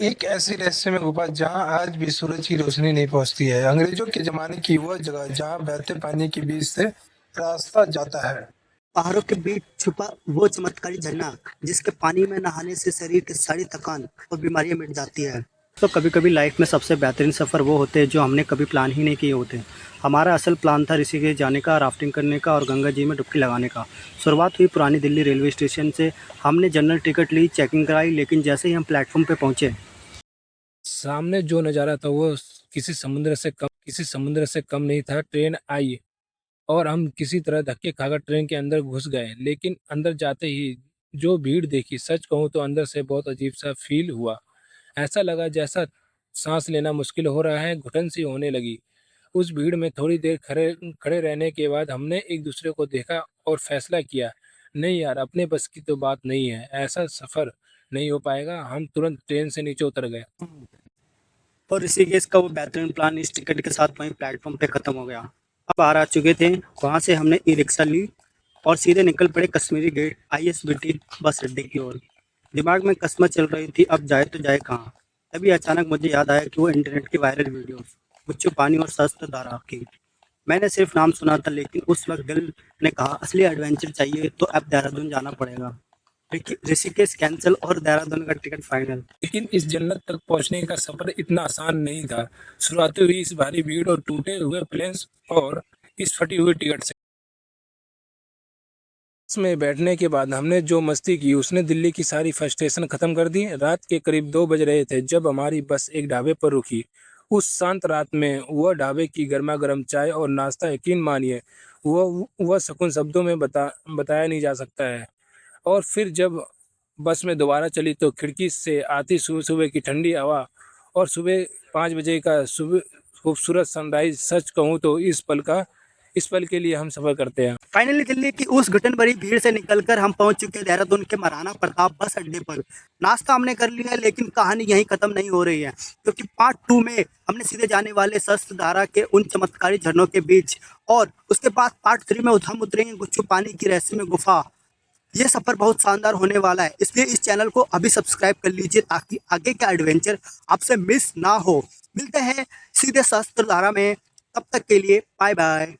एक ऐसी रहस्यमय गुफा जहां आज भी सूरज की रोशनी नहीं पहुंचती है। अंग्रेजों के जमाने की वह जगह जहां बहते पानी के बीच से रास्ता जाता है। पहाड़ों के बीच छुपा वो चमत्कारी झरना जिसके पानी में नहाने से शरीर की सारी थकान और बीमारियां मिट जाती है। तो कभी कभी लाइफ में सबसे बेहतरीन सफ़र वो होते हैं जो हमने कभी प्लान ही नहीं किए होते। हमारा असल प्लान था ऋषिकेश जाने का, राफ्टिंग करने का और गंगा जी में डुबकी लगाने का। शुरुआत हुई पुरानी दिल्ली रेलवे स्टेशन से। हमने जनरल टिकट ली, चेकिंग कराई, लेकिन जैसे ही हम प्लेटफॉर्म पे पहुंचे सामने जो नज़ारा था वो किसी समुद्र से कम नहीं था। ट्रेन आई और हम किसी तरह धक्के खाकर ट्रेन के अंदर घुस गए, लेकिन अंदर जाते ही जो भीड़ देखी, सच कहूँ तो अंदर से बहुत अजीब सा फील हुआ। ऐसा लगा जैसा सांस लेना मुश्किल हो रहा है, घुटन सी होने लगी। उस भीड़ में थोड़ी देर खड़े खड़े रहने के बाद हमने एक दूसरे को देखा और फैसला किया, नहीं यार, अपने बस की तो बात नहीं है, ऐसा सफ़र नहीं हो पाएगा। हम तुरंत ट्रेन से नीचे उतर गए। और ऋषिकेश का वो बेहतरीन प्लान इस टिकट के साथ वहीं प्लेटफॉर्म पे खत्म हो गया। अब बाहर आ चुके थे। वहां से हमने ई रिक्शा ली और सीधे निकल पड़े कश्मीरी गेट ISBT बस अड्डे की ओर। दिमाग में कसमत चल रही थी, अब जाए तो जाए कहाँ। तभी अचानक मुझे याद आया कि वो इंटरनेट की वायरल वीडियो गुच्चू पानी और शस्त्र धारा की। मैंने सिर्फ नाम सुना था, लेकिन उस वक्त दिल ने कहा असली एडवेंचर चाहिए तो अब देहरादून जाना पड़ेगा। ऋषिकेश कैंसिल और देहरादून का टिकट फाइनल। लेकिन इस जन्नत तक पहुंचने का सफर इतना आसान नहीं था। शुरुआत हुई इस भारी भीड़ और टूटे हुए प्लेन्स और इस फटी हुई टिकट से। बस में बैठने के बाद हमने जो मस्ती की उसने दिल्ली की सारी फ्रस्ट्रेशन खत्म कर दी। रात के करीब 2 बज रहे थे जब हमारी बस एक ढाबे पर रुकी। उस शांत रात में वह ढाबे की गर्मा गर्म चाय और नाश्ता, यकीन मानिए, वह सुकून शब्दों में बताया नहीं जा सकता है। और फिर जब बस में दोबारा चली तो खिड़की से आती सुबह सुबह की ठंडी हवा और सुबह 5 बजे का सुबह खूबसूरत सनराइज, सच कहूँ तो इस पल के लिए हम सफ़र करते हैं। फाइनली दिल्ली की उस घुटन भरी भीड़ से निकलकर हम पहुंच चुके देहरादून के महाराणा प्रताप बस अड्डे पर। नाश्ता हमने कर लिया, लेकिन कहानी यहीं खत्म नहीं हो रही है, क्योंकि पार्ट 2 में हमने सीधे जाने वाले शस्त्रधारा के उन चमत्कारी झरनों के बीच, और उसके बाद पार्ट 3 में हम उतरेंगे गुच्चू पानी की रहस्यमय गुफा। ये सफर बहुत शानदार होने वाला है, इसलिए इस चैनल को अभी सब्सक्राइब कर लीजिए ताकि आगे का एडवेंचर आपसे मिस ना हो। मिलते हैं सीधे शस्त्रधारा में, तब तक के लिए बाय बाय।